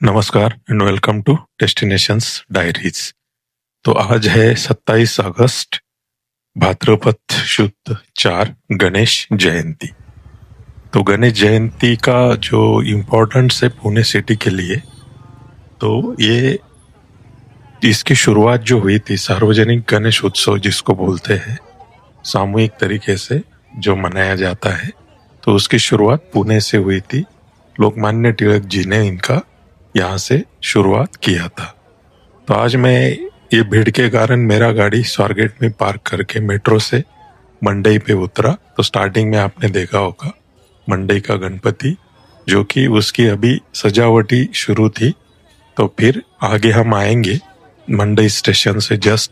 नमस्कार and welcome to destinations diaries. तो आज है 27 अगस्त, भाद्रपद शुद्ध 4, गणेश जयंती। तो गणेश जयंती का जो इम्पोर्टेंस है पुणे सिटी के लिए, तो ये इसकी शुरुआत जो हुई थी सार्वजनिक गणेश उत्सव जिसको बोलते हैं, सामूहिक तरीके से जो मनाया जाता है, तो उसकी शुरुआत पुणे से हुई थी। लोकमान्य तिलक जी ने इनका यहाँ से शुरुआत किया था। तो आज मैं ये भीड़ के कारण मेरा गाड़ी स्वारगेट में पार्क करके मेट्रो से मंडई पे उतरा। तो स्टार्टिंग में आपने देखा होगा मंडई का गणपति, जो कि उसकी अभी सजावटी शुरू थी। तो फिर आगे हम आएंगे मंडई स्टेशन से जस्ट,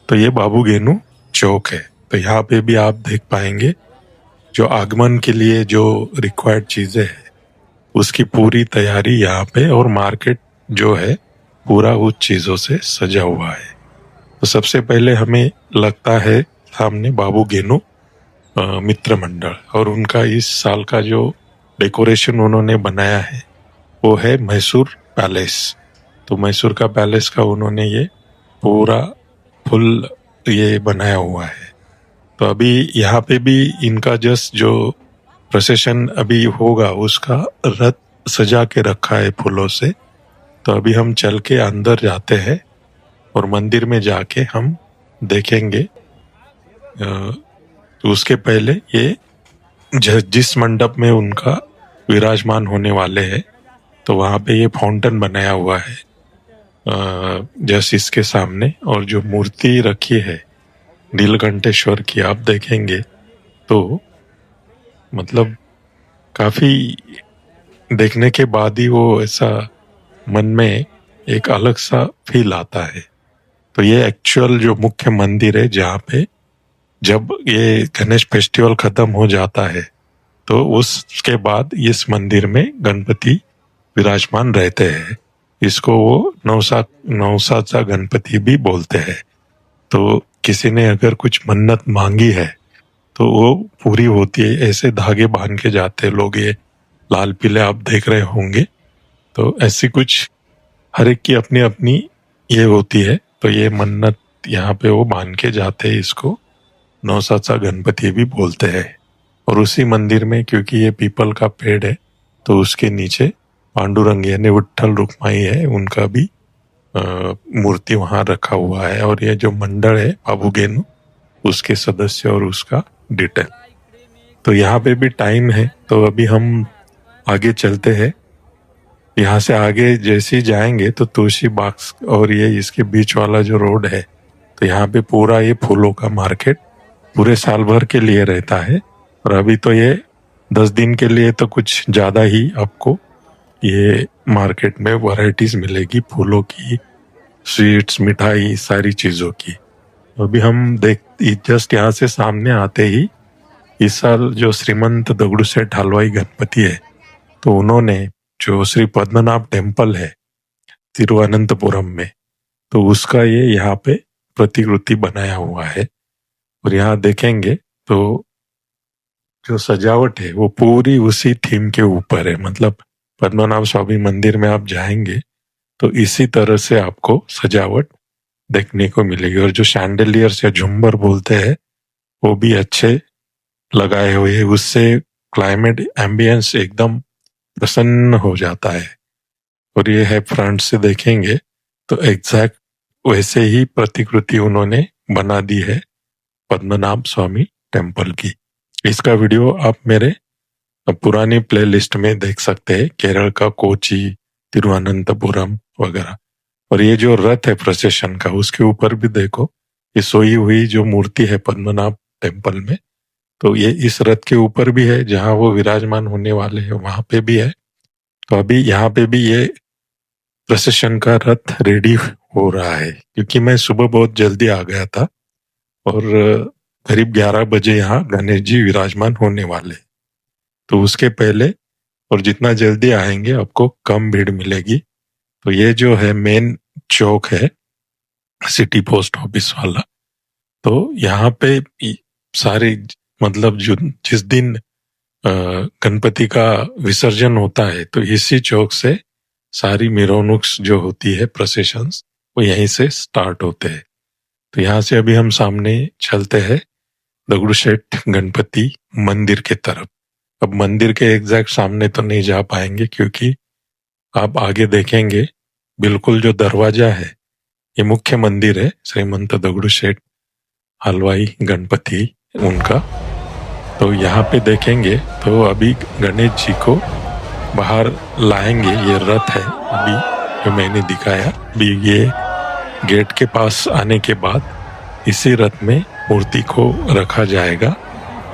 तो ये बाबू गेनू चौक है। तो यहाँ पे भी आप देख पाएंगे जो आगमन के लिए जो रिक्वायर्ड चीजें हैं उसकी पूरी तैयारी यहाँ पे, और मार्केट जो है पूरा उस चीजों से सजा हुआ है। तो सबसे पहले हमें लगता है सामने बाबू गेनू मित्र मंडल, और उनका इस साल का जो डेकोरेशन उन्होंने बनाया है वो है मैसूर पैलेस। तो मैसूर का पैलेस का उन्होंने ये पूरा फुल ये बनाया हुआ है। तो अभी यहाँ पे भी इनका जस्ट जो प्रोसेशन अभी होगा उसका रथ सजा के रखा है फूलों से। तो अभी हम चल के अंदर जाते हैं और मंदिर में जाके हम देखेंगे। तो उसके पहले ये जिस मंडप में उनका विराजमान होने वाले हैं, तो वहां पे ये फाउंटेन बनाया हुआ है जस्ट इसके सामने, और जो मूर्ति रखी है नीलकंठेश्वर की आप देखेंगे तो मतलब काफी देखने के बाद ही वो ऐसा मन में एक अलग सा फील आता है। तो ये एक्चुअल जो मुख्य मंदिर है जहाँ पे जब ये गणेश फेस्टिवल खत्म हो जाता है तो उसके बाद इस मंदिर में गणपति विराजमान रहते हैं। इसको वो नवसाचा गणपति भी बोलते हैं। तो किसी ने अगर कुछ मन्नत मांगी है तो वो पूरी होती है। ऐसे धागे बांध के जाते हैं लोग, ये लाल पीले आप देख रहे होंगे। तो ऐसी कुछ हर एक की अपनी अपनी ये होती है। तो ये मन्नत यहाँ पे वो बांध के जाते हैं, इसको नवसाचा गणपति भी बोलते हैं। और उसी मंदिर में क्योंकि ये पीपल का पेड़ है तो उसके नीचे पांडुरंग यानी विट्ठल रुक्माई है, उनका भी मूर्ति वहां रखा हुआ है। और ये जो मंडल है बाबू गेनू, उसके सदस्य और उसका डिटेल। तो यहाँ पे भी टाइम है, तो अभी हम आगे चलते हैं। यहाँ से आगे जैसे ही जाएंगे तो तुलसी बाग और ये इसके बीच वाला जो रोड है, तो यहाँ पे पूरा ये फूलों का मार्केट पूरे साल भर के लिए रहता है। और अभी तो ये 10 दिन के लिए तो कुछ ज्यादा ही आपको ये मार्केट में वैरायटीज मिलेगी फूलों की, स्वीट्स, मिठाई, सारी चीजों की। अभी हम देख जस्ट यहाँ से सामने आते ही इस साल जो श्रीमंत दगड़ू सेठ हलवाई गणपति है, तो उन्होंने जो श्री पद्मनाभ टेम्पल है तिरुवनंतपुरम में, तो उसका ये यहाँ पे प्रतिकृति बनाया हुआ है। और यहाँ देखेंगे तो जो सजावट है वो पूरी उसी थीम के ऊपर है। मतलब पद्मनाभ स्वामी मंदिर में आप जाएंगे तो इसी तरह से आपको सजावट देखने को मिलेगी। और जो शैंडलियर्स या झुम्बर बोलते हैं वो भी अच्छे लगाए हुए हैं, उससे क्लाइमेट एम्बियंस एकदम प्रसन्न हो जाता है। और ये है फ्रंट से देखेंगे तो एग्जैक्ट वैसे ही प्रतिकृति उन्होंने बना दी है पद्मनाभ स्वामी टेम्पल की। इसका वीडियो आप मेरे पुरानी प्लेलिस्ट में देख सकते हैं, केरल का कोची, तिरुवनंतपुरम वगैरह। और ये जो रथ है प्रोसेशन का, उसके ऊपर भी देखो ये सोई हुई जो मूर्ति है पद्मनाभ टेम्पल में, तो ये इस रथ के ऊपर भी है जहां वो विराजमान होने वाले हैं, वहां पे भी है। तो अभी यहाँ पे भी ये प्रोसेशन का रथ रेडी हो रहा है, क्योंकि मैं सुबह बहुत जल्दी आ गया था और करीब 11 बजे यहाँ गणेश जी विराजमान होने वाले। तो उसके पहले और जितना जल्दी आएंगे आपको कम भीड़ मिलेगी। तो ये जो है मेन चौक है सिटी पोस्ट ऑफिस वाला। तो यहाँ पे सारे मतलब जो जिस दिन गणपति का विसर्जन होता है तो इसी चौक से सारी मिरौनुक्स जो होती है, प्रोसेशंस, वो यहीं से स्टार्ट होते हैं। तो यहाँ से अभी हम सामने चलते हैं दगड़ूशेठ गणपति मंदिर के तरफ। अब मंदिर के एग्जैक्ट सामने तो नहीं जा पाएंगे, क्योंकि आप आगे देखेंगे बिल्कुल जो दरवाजा है, ये मुख्य मंदिर है श्रीमंत दगड़ूशेठ हलवाई गणपति उनका। तो यहाँ पे देखेंगे तो अभी गणेश जी को बाहर लाएंगे। ये रथ है अभी जो मैंने दिखाया। अभी ये गेट के पास आने के बाद इसी रथ में मूर्ति को रखा जाएगा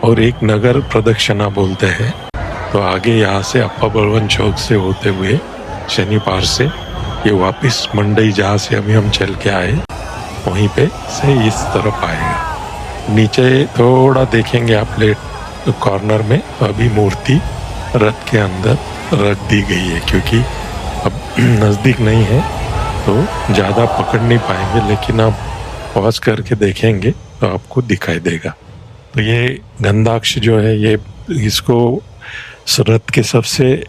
और एक नगर प्रदक्षिणा बोलते हैं। तो आगे यहाँ से अप्पा बलवन चौक से होते हुए शनि पार से ये वापस मंडई जहाँ से अभी हम चल के आए वहीं पे से इस तरफ आएगा। नीचे थोड़ा देखेंगे आप लेफ्ट कॉर्नर में, तो अभी मूर्ति रथ के अंदर रख दी गई है, क्योंकि अब नज़दीक नहीं है तो ज़्यादा पकड़ नहीं पाएंगे, लेकिन आप पॉज करके देखेंगे तो आपको दिखाई देगा। तो ये गंधाक्ष जो है, ये इसको रथ के सबसे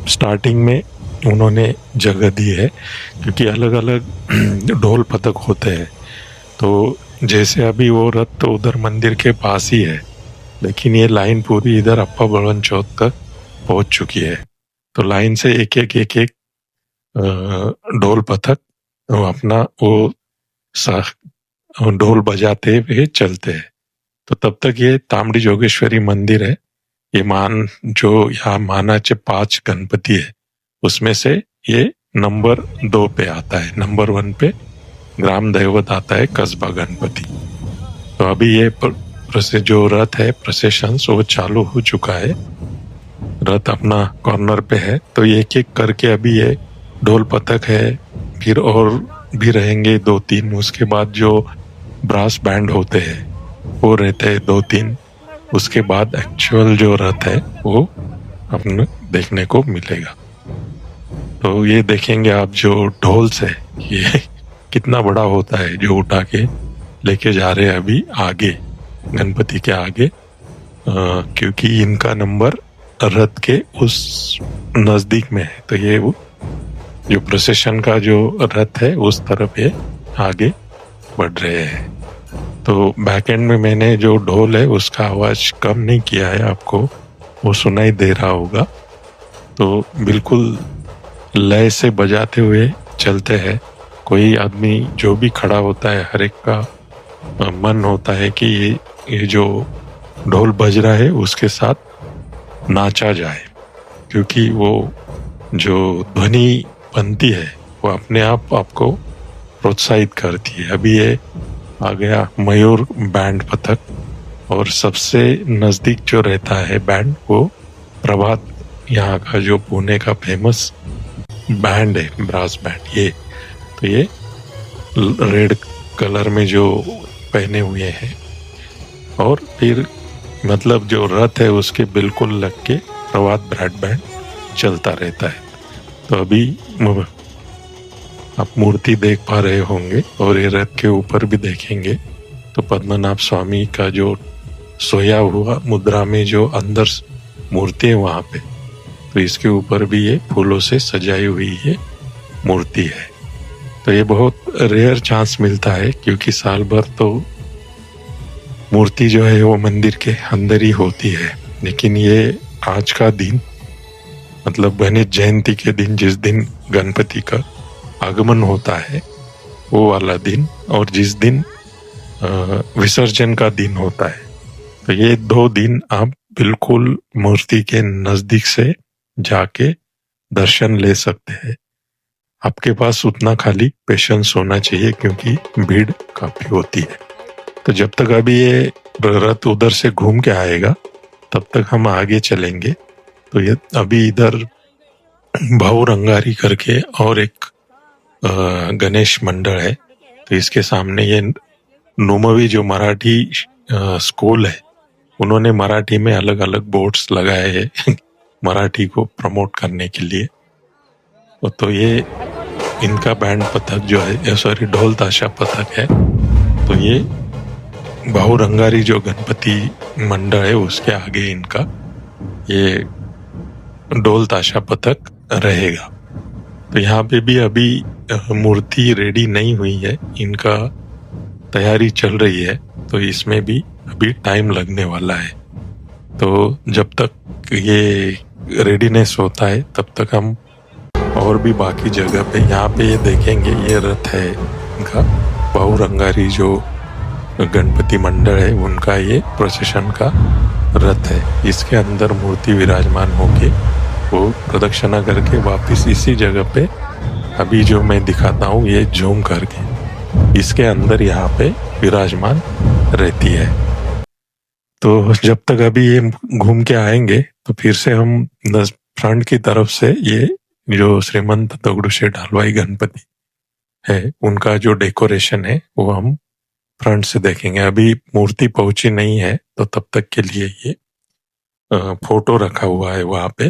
स्टार्टिंग में उन्होंने जगह दी है, क्योंकि अलग अलग ढोल पथक होते हैं। तो जैसे अभी वो रथ तो उधर मंदिर के पास ही है, लेकिन ये लाइन पूरी इधर अप्पा बलवन चौक तक पहुंच चुकी है। तो लाइन से एक एक ढोल पथक अपना वो ढोल बजाते हुए चलते हैं। तो तब तक ये तांबड़ी जोगेश्वरी मंदिर है। ये जो यहाँ मानाचे 5 गणपति है, उसमें से ये नंबर 2 पे आता है। नंबर 1 पे ग्राम दैवत आता है कस्बा गणपति। तो अभी ये जो रथ है प्रोसेशन वो चालू हो चुका है। रथ अपना कॉर्नर पे है। तो एक एक करके अभी ये ढोल पथक है, फिर और भी रहेंगे 2-3। उसके बाद जो ब्रास बैंड होते हैं वो रहते हैं 2-3। उसके बाद एक्चुअल जो रथ है वो अपने देखने को मिलेगा। तो ये देखेंगे आप जो ढोल से ये कितना बड़ा होता है, जो उठा के लेके जा रहे हैं अभी आगे गणपति के आगे, क्योंकि इनका नंबर रथ के उस नजदीक में है। तो ये वो जो प्रोसेशन का जो रथ है उस तरफ ये आगे बढ़ रहे हैं। तो बैक एंड में मैंने जो ढोल है उसका आवाज कम नहीं किया है, आपको वो सुनाई दे रहा होगा। तो बिल्कुल लय से बजाते हुए चलते हैं। कोई आदमी जो भी खड़ा होता है, हर एक का मन होता है कि ये जो ढोल बज रहा है उसके साथ नाचा जाए, क्योंकि वो जो ध्वनि बनती है वो अपने आप आपको प्रोत्साहित करती है। अभी ये आ गया मयूर बैंड पथक, और सबसे नज़दीक जो रहता है बैंड वो प्रभात, यहाँ का जो पुणे का फेमस बैंड है, ब्रास बैंड। ये तो ये रेड कलर में जो पहने हुए हैं, और फिर मतलब जो रथ है उसके बिल्कुल लग के प्रभात ब्रास बैंड चलता रहता है। तो अभी आप मूर्ति देख पा रहे होंगे, और ये रथ के ऊपर भी देखेंगे तो पद्मनाभ स्वामी का जो सोया हुआ मुद्रा में जो अंदर मूर्ति है वहाँ पे, तो इसके ऊपर भी ये फूलों से सजाई हुई ये मूर्ति है। तो ये बहुत रेयर चांस मिलता है, क्योंकि साल भर तो मूर्ति जो है वो मंदिर के अंदर ही होती है। लेकिन ये आज का दिन, मतलब गणेश जयंती के दिन, जिस दिन गणपति का आगमन होता है वो वाला दिन, और जिस दिन विसर्जन का दिन होता है, तो ये 2 दिन आप बिल्कुल मूर्ति के नजदीक से जाके दर्शन ले सकते हैं। आपके पास उतना खाली पेशेंस होना चाहिए, क्योंकि भीड़ काफी होती है। तो जब तक अभी ये रथ उधर से घूम के आएगा तब तक हम आगे चलेंगे। तो ये अभी इधर भाऊ रंगारी करके और एक गणेश मंडल है, तो इसके सामने ये नुमवी जो मराठी स्कूल है, उन्होंने मराठी में अलग अलग बोर्ड्स लगाए हैं मराठी को प्रमोट करने के लिए। तो ये इनका बैंड पथक जो है, सॉरी ढोल ताशा पथक है। तो ये भाऊ रंगारी जो गणपति मंडल है उसके आगे इनका ये ढोल ताशा पथक रहेगा। तो यहाँ पे भी अभी मूर्ति रेडी नहीं हुई है, इनका तैयारी चल रही है, तो इसमें भी अभी टाइम लगने वाला है। तो जब तक ये रेडीनेस होता है तब तक हम और भी बाकी जगह पे यहाँ पे ये देखेंगे, ये रथ है इनका, बहुरंगारी जो गणपति मंडल है उनका ये प्रोसेशन का रथ है। इसके अंदर मूर्ति विराजमान होके वो प्रदक्षिणा करके वापस इसी जगह पे अभी जो मैं दिखाता हूँ ये जूम करके इसके अंदर यहाँ पे विराजमान रहती है। तो जब तक अभी ये घूम के आएंगे तो फिर से हम फ्रंट की तरफ से ये जो श्रीमंत दगड़ूशेठ हलवाई गणपति है उनका जो डेकोरेशन है वो हम फ्रंट से देखेंगे। अभी मूर्ति पहुंची नहीं है तो तब तक के लिए ये फोटो रखा हुआ है वहां पे,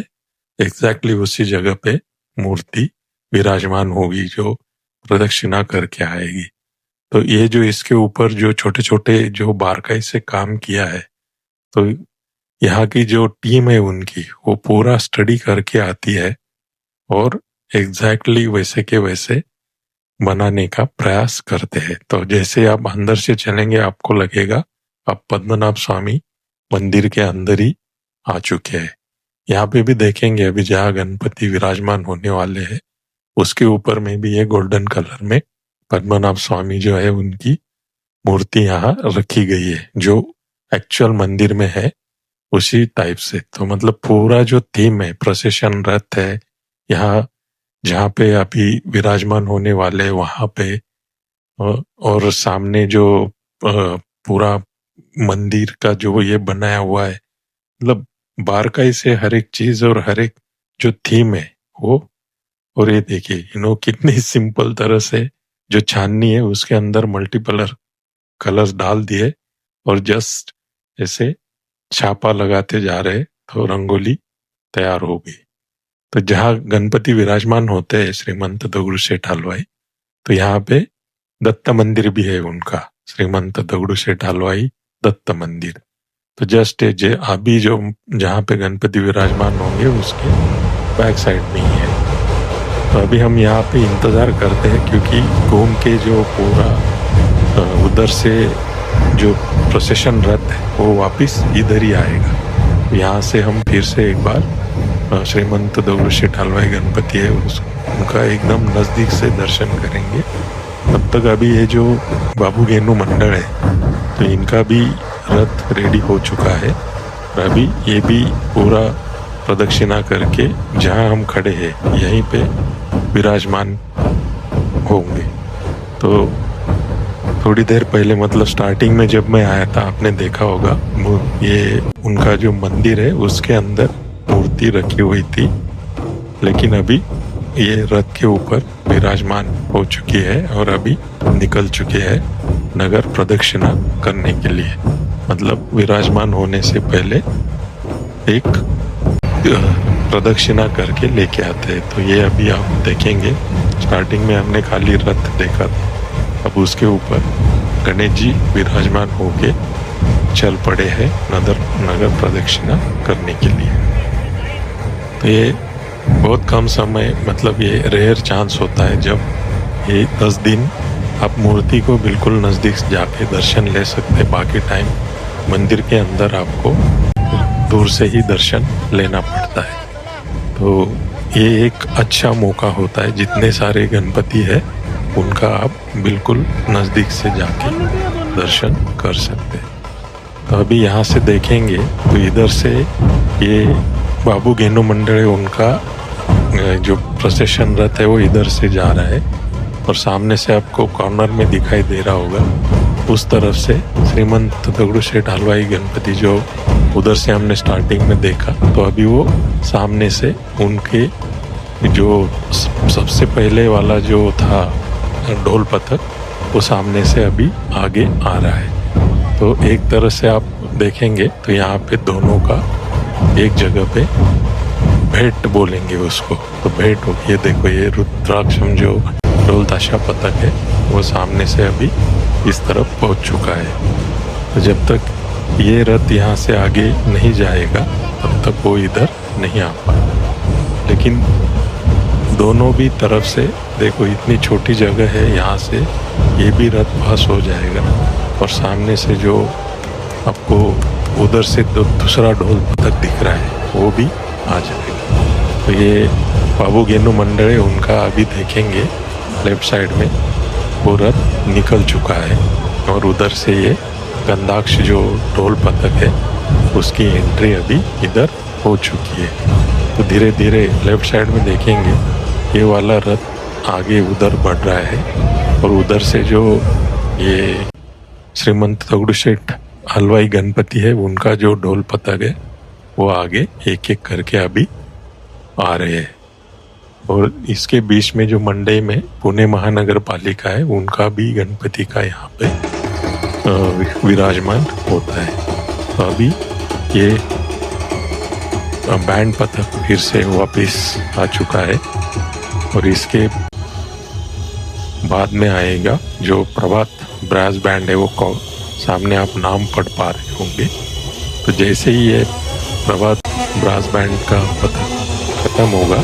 एग्जैक्टली उसी जगह पे मूर्ति विराजमान होगी जो प्रदक्षिणा करके आएगी। तो ये जो इसके ऊपर जो छोटे छोटे जो बारकाई से काम किया है, तो यहाँ की जो टीम है उनकी वो पूरा स्टडी करके आती है और एग्जैक्टली वैसे के वैसे बनाने का प्रयास करते हैं। तो जैसे आप अंदर से चलेंगे आपको लगेगा आप पद्मनाभ स्वामी मंदिर के अंदर ही आ चुके हैं। यहाँ पे भी देखेंगे अभी जहाँ गणपति विराजमान होने वाले हैं उसके ऊपर में भी ये गोल्डन कलर में पद्मनाभ स्वामी जो है उनकी मूर्ति यहाँ रखी गई है, जो एक्चुअल मंदिर में है उसी टाइप से। तो मतलब पूरा जो थीम है, प्रोसेशन रथ है, यहाँ जहाँ पे अभी विराजमान होने वाले वहां पे और सामने जो पूरा मंदिर का जो ये बनाया हुआ है, मतलब बारकाई से हर एक चीज और हर एक जो थीम है वो। और ये देखिए कितनी सिंपल तरह से जो छाननी है उसके अंदर मल्टीपल कलर्स डाल दिए और जस्ट ऐसे छापा लगाते जा रहे तो रंगोली तैयार हो गई। तो जहाँ गणपति विराजमान होते हैं श्रीमंत दगड़ूशेठ हलवाई, तो यहाँ पे दत्त मंदिर भी है उनका, श्रीमंत दगड़ूशेठ हलवाई दत्त मंदिर। तो जस्ट अभी जो जहाँ पे गणपति विराजमान होंगे उसके बैक साइड में ही है। तो अभी हम यहाँ पे इंतजार करते हैं क्योंकि घूम के जो पूरा उधर से जो प्रोसेशन रथ है वो वापस इधर ही आएगा। यहाँ से हम फिर से एक बार श्रीमंत दगड़ूशेठ हलवाई गणपति है उनका एकदम नजदीक से दर्शन करेंगे। तब तक अभी ये जो बाबू गेनू मंडल है तो इनका भी रथ रेडी हो चुका है और अभी ये भी पूरा प्रदक्षिणा करके जहाँ हम खड़े हैं यहीं पे विराजमान होंगे। तो थोड़ी देर पहले मतलब स्टार्टिंग में जब मैं आया था आपने देखा होगा ये उनका जो मंदिर है उसके अंदर मूर्ति रखी हुई थी, लेकिन अभी ये रथ के ऊपर विराजमान हो चुकी है और अभी निकल चुके हैं नगर प्रदक्षिणा करने के लिए। मतलब विराजमान होने से पहले एक प्रदक्षिणा करके लेके आते हैं। तो ये अभी आप देखेंगे, स्टार्टिंग में हमने खाली रथ देखा था, अब उसके ऊपर गणेश जी विराजमान होके चल पड़े हैं नगर प्रदक्षिणा करने के लिए। तो ये बहुत कम समय, मतलब ये रेयर चांस होता है जब ये 10 दिन आप मूर्ति को बिल्कुल नज़दीक जाके दर्शन ले सकते। बाकी टाइम मंदिर के अंदर आपको दूर से ही दर्शन लेना पड़ता है। तो ये एक अच्छा मौका होता है, जितने सारे गणपति है उनका आप बिल्कुल नज़दीक से जाके दर्शन कर सकते हैं। तो अभी यहाँ से देखेंगे तो इधर से ये बाबू गेनू मंडल है उनका जो प्रोसेशन रथ है वो इधर से जा रहा है और सामने से आपको कॉर्नर में दिखाई दे रहा होगा उस तरफ से श्रीमंत दगड़ूशेठ हलवाई गणपति जो उधर से हमने स्टार्टिंग में देखा, तो अभी वो सामने से उनके जो सबसे पहले वाला जो था ढोल पथक वो सामने से अभी आगे आ रहा है। तो एक तरह से आप देखेंगे तो यहाँ पे दोनों का एक जगह पे भेंट बोलेंगे उसको, तो भेंट हो। ये देखो ये रुद्राक्षम जो ढोल ताशा पथक है वो सामने से अभी इस तरफ पहुंच चुका है। तो जब तक ये रथ यहाँ से आगे नहीं जाएगा तब तक वो इधर नहीं आ पाएगा। लेकिन दोनों भी तरफ से देखो, इतनी छोटी जगह है, यहाँ से ये भी रथ पास हो जाएगा और सामने से जो आपको उधर से दूसरा ढोल पथक दिख रहा है वो भी आ जाएगा। तो ये बाबू गेनू मंडले उनका अभी देखेंगे लेफ्ट साइड में वो रथ निकल चुका है और उधर से ये गंधाक्ष जो ढोल पथक है उसकी एंट्री अभी इधर हो चुकी है। तो धीरे धीरे लेफ्ट साइड में देखेंगे ये वाला रथ आगे उधर बढ़ रहा है और उधर से जो ये श्रीमंत दगड़ूशेठ हलवाई गणपति है उनका जो ढोल पथक है वो आगे एक एक करके अभी आ रहे हैं। और इसके बीच में जो मंडई में पुणे महानगर पालिका है उनका भी गणपति का यहाँ पे विराजमान होता है। तो अभी ये बैंड पथक फिर से वापस आ चुका है और इसके बाद में आएगा जो प्रभात ब्रास बैंड है वो सामने आप नाम पढ़ पा रहे होंगे। तो जैसे ही ये प्रभात ब्रास बैंड का पथक खत्म होगा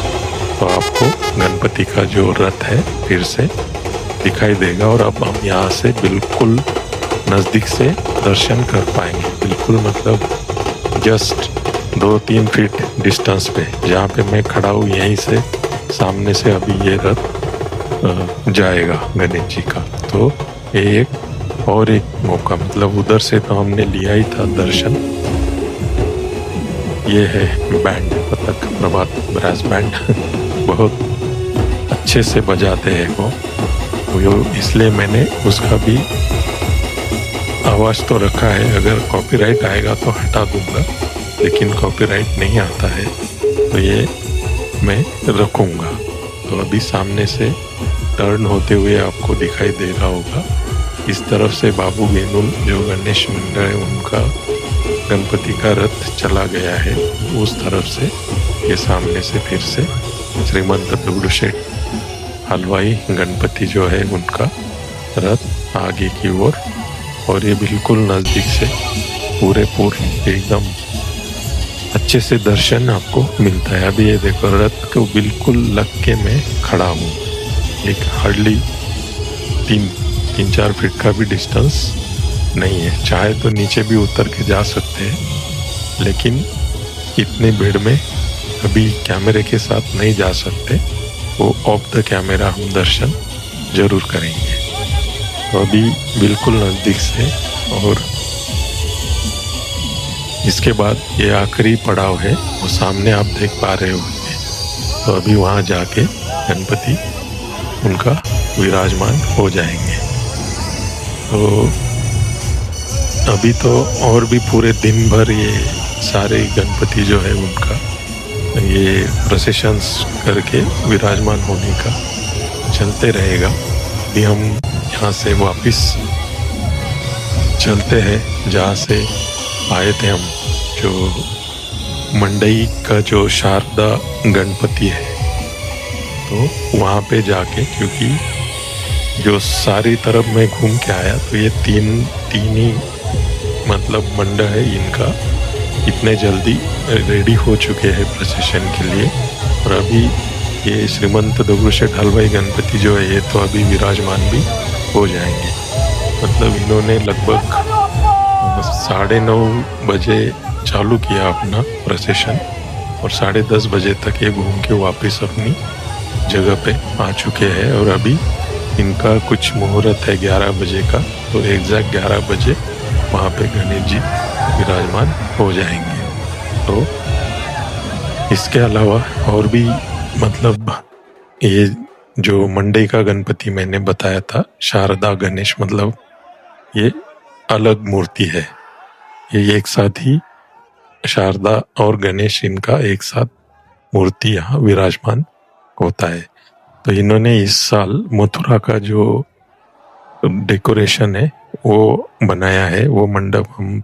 तो आपको गणपति का जो रथ है फिर से दिखाई देगा और अब हम यहाँ से बिल्कुल नज़दीक से दर्शन कर पाएंगे। बिल्कुल मतलब जस्ट 2-3 फीट डिस्टेंस पे जहाँ पे मैं खड़ा हूँ यहीं से सामने से अभी ये रथ जाएगा गणेश जी का। तो ये एक मौका, मतलब उधर से तो हमने लिया ही था दर्शन। ये है बैंड पथक, प्रभात ब्रास बैंड बहुत अच्छे से बजाते हैं वो, इसलिए मैंने उसका भी आवाज़ तो रखा है। अगर कॉपीराइट आएगा तो हटा दूंगा, लेकिन कॉपीराइट नहीं आता है तो ये मैं रखूंगा। तो अभी सामने से टर्न होते हुए आपको दिखाई दे रहा होगा इस तरफ से बाबू गेनू जो गणेश मंडल है उनका गणपति का रथ चला गया है, उस तरफ से ये सामने से फिर से श्रीमंत दगड़ूशेठ हलवाई गणपति जो है उनका रथ आगे की ओर और ये बिल्कुल नज़दीक से पूरे एकदम अच्छे से दर्शन आपको मिलता है। अभी ये देखो रथ को बिल्कुल लग के मैं खड़ा हूँ, एक हार्डली 3-4 फीट का भी डिस्टेंस नहीं है। चाहे तो नीचे भी उतर के जा सकते हैं, लेकिन इतने भीड़ में अभी कैमरे के साथ नहीं जा सकते, वो ऑफ द कैमरा हम दर्शन जरूर करेंगे। तो अभी बिल्कुल नज़दीक से, और इसके बाद ये आखिरी पड़ाव है वो सामने आप देख पा रहे होंगे। तो अभी वहाँ जाके गणपति उनका विराजमान हो जाएंगे। तो अभी तो और भी पूरे दिन भर ये सारे गणपति जो है उनका ये प्रोसेशंस करके विराजमान होने का चलते रहेगा। अभी हम यहाँ से वापस चलते हैं जहाँ से आए थे हम, जो मंडई का जो शारदा गणपति है, तो वहाँ पे जाके, क्योंकि जो सारी तरफ मैं घूम के आया तो ये तीन ही मतलब मंडल है, इनका इतने जल्दी रेडी हो चुके हैं प्रोसेशन के लिए। और अभी ये श्रीमंत दगड़ूशेठ हलवाई गणपति जो है ये तो अभी विराजमान भी हो जाएंगे। मतलब इन्होंने लगभग 9:30 बजे चालू किया अपना प्रोसेशन और 10:30 बजे तक ये घूम के वापस अपनी जगह पे आ चुके हैं। और अभी इनका कुछ मुहूर्त है 11 बजे का, तो एग्जैक्ट 11 बजे वहाँ पे गणेश जी विराजमान हो जाएंगे। तो इसके अलावा और भी मतलब ये जो मंडई का गणपति मैंने बताया था शारदा गणेश, मतलब ये अलग मूर्ति है। ये एक साथ ही शारदा और गणेश इनका एक साथ मूर्ति यहाँ विराजमान होता है। तो इन्होंने इस साल मथुरा का जो डेकोरेशन है वो बनाया है, वो मंडप हम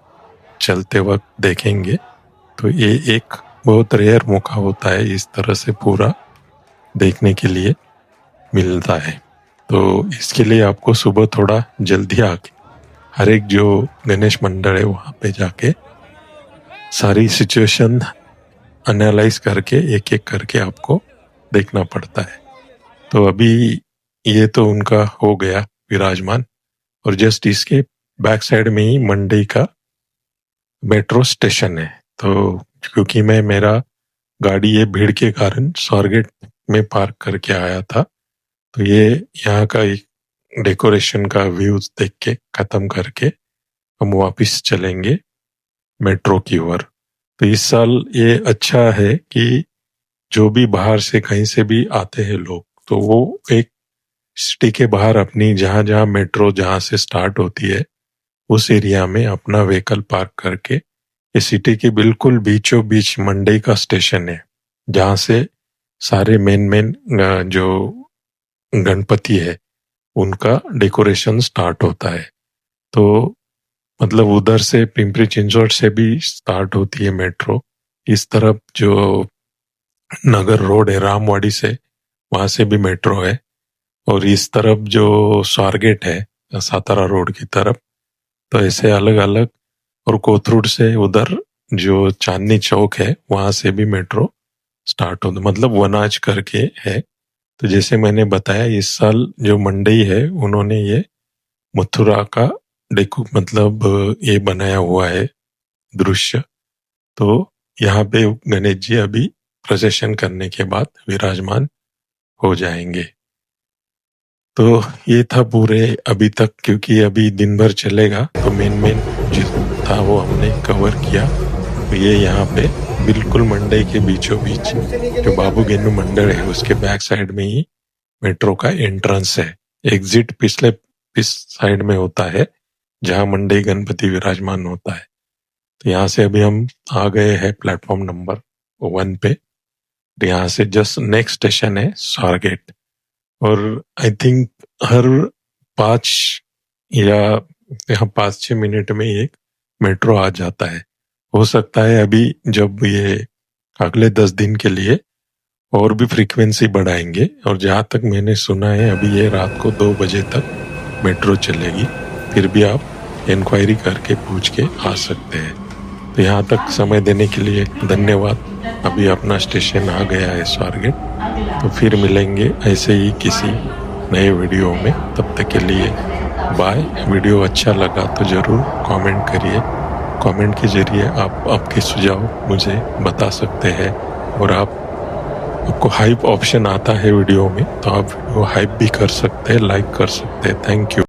चलते वक्त देखेंगे। तो ये एक बहुत रेयर मौका होता है इस तरह से पूरा देखने के लिए मिलता है। तो इसके लिए आपको सुबह थोड़ा जल्दी आके हर एक जो गणेश मंडल है वहाँ पे जाके सारी सिचुएशन एनालाइज करके एक एक करके आपको देखना पड़ता है। तो अभी ये तो उनका हो गया विराजमान, और जस्ट इसके बैक साइड में ही मंडी का मेट्रो स्टेशन है। तो क्योंकि मैं मेरा गाड़ी ये भीड़ के कारण स्वारगेट में पार्क करके आया था, तो ये यहाँ का एक डेकोरेशन का व्यू देख के खत्म करके हम वापस चलेंगे मेट्रो की ओर। तो इस साल ये अच्छा है कि जो भी बाहर से कहीं से भी आते हैं लोग, तो वो एक सिटी के बाहर अपनी जहां जहां मेट्रो जहां से स्टार्ट होती है उस एरिया में अपना व्हीकल पार्क करके, ये सिटी के बिल्कुल बीचों बीच मंडी का स्टेशन है, जहां से सारे मेन जो गणपति है उनका डेकोरेशन स्टार्ट होता है। तो मतलब उधर से पिंपरी चिंचवड से भी स्टार्ट होती है मेट्रो, इस तरफ जो नगर रोड है रामवाड़ी से, वहां से भी मेट्रो है, और इस तरफ जो स्वारगेट है सातारा रोड की तरफ, तो ऐसे अलग अलग, और कोथरूड से उधर जो चांदनी चौक है वहां से भी मेट्रो स्टार्ट होता, मतलब वनाज करके है। तो जैसे मैंने बताया इस साल जो मंडई है उन्होंने ये मथुरा का डेको मतलब ये बनाया हुआ है दृश्य। तो यहाँ पे गणेश जी अभी प्रोसेशन करने के बाद विराजमान हो जाएंगे। तो ये था पूरे अभी तक, क्योंकि अभी दिन भर चलेगा तो मेन जो था वो हमने कवर किया। तो ये यहाँ पे बिल्कुल मंडई के बीचों बीच जो बाबू गेनू मंदिर है उसके बैक साइड में ही मेट्रो का एंट्रेंस है। एग्जिट पिछले साइड में होता है जहां मंडई गणपति विराजमान होता है। तो यहाँ से अभी हम आ गए हैं प्लेटफॉर्म नंबर 1 पे। तो यहाँ से जस्ट नेक्स्ट स्टेशन है स्वारगेट, और आई थिंक हर 5 या यहाँ 5-6 मिनट में एक मेट्रो आ जाता है। हो सकता है अभी जब ये अगले 10 दिन के लिए और भी फ्रीक्वेंसी बढ़ाएंगे, और जहां तक मैंने सुना है अभी ये रात को 2 बजे तक मेट्रो चलेगी। फिर भी आप इंक्वायरी करके पूछ के आ सकते हैं। तो यहाँ तक समय देने के लिए धन्यवाद। अभी अपना स्टेशन आ गया है स्वारगेट, तो फिर मिलेंगे ऐसे ही किसी नए वीडियो में। तब तक के लिए बाय। वीडियो अच्छा लगा तो ज़रूर कमेंट करिए। कमेंट के जरिए आप आपके सुझाव मुझे बता सकते हैं, और आपको हाइप ऑप्शन आता है वीडियो में तो आप वीडियो हाइप भी कर सकते हैं, लाइक कर सकते हैं। Thank you.